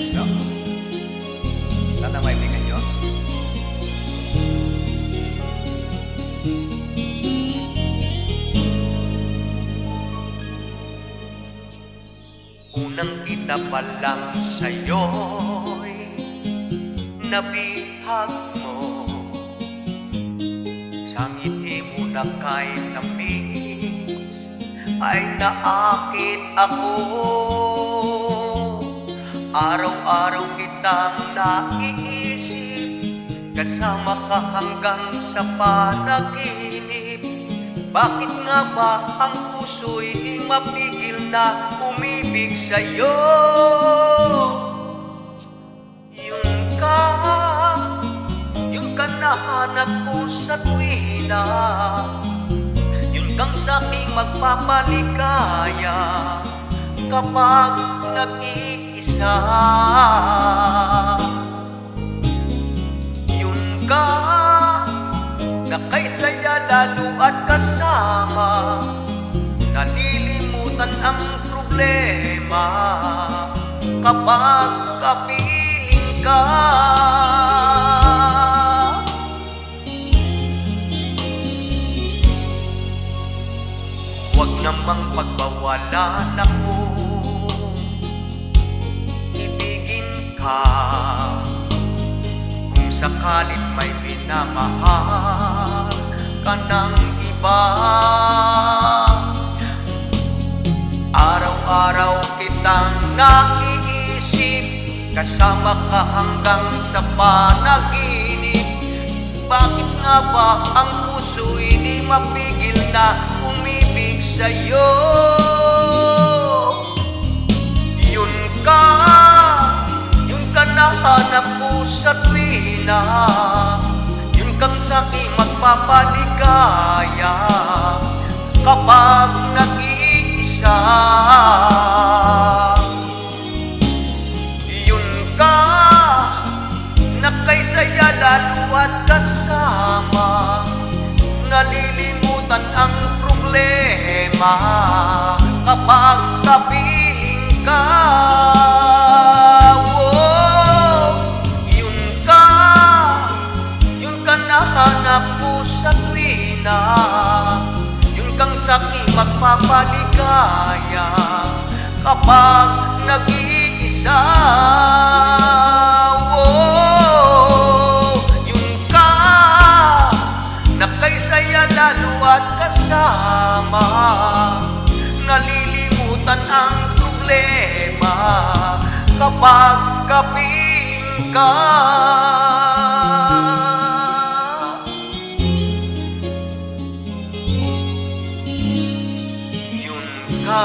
So, sana maibigan nyo. Unang kita pa lang sa'yo'y nabihag mo. Sa ngiti mo na kay tamis ay naakit ako. Araw-araw kitang naiisip, kasama ka hanggang sa panaginip. Bakit nga ba ang puso'y di mapigil na umibig sa'yo? Yun ka nahanap ko sa tuwina, yun kang sa'king magpapaligaya kapag nag-iisa. Yun ka na kay saya lalo at kasama, nalilimutan ang problema kapag kapiling ka. Huwag namang pagbawalan ako, ibigin ka. Kung sakalit may minamahal ka ng iba, araw-araw kitang naiisip, kasama ka hanggang sa panaginip. Bakit nga ba ang puso'y di mapigil na umibig sa'yo? Yun ka nahanap ko sa tuwina, yun kang sa'king magpapaligaya kapag nag-iisa. Yun ka na kay saya lalo at kasama, nalilimutan ang problema kapag kapiling ka. Nahanap ko sa tuwina, yun kang sa'king magpapaligaya kapag nag-iisa. Yun ka na kay saya lalo at kasama, nalilimutan ang problema kapag kapiling ka. Yun ka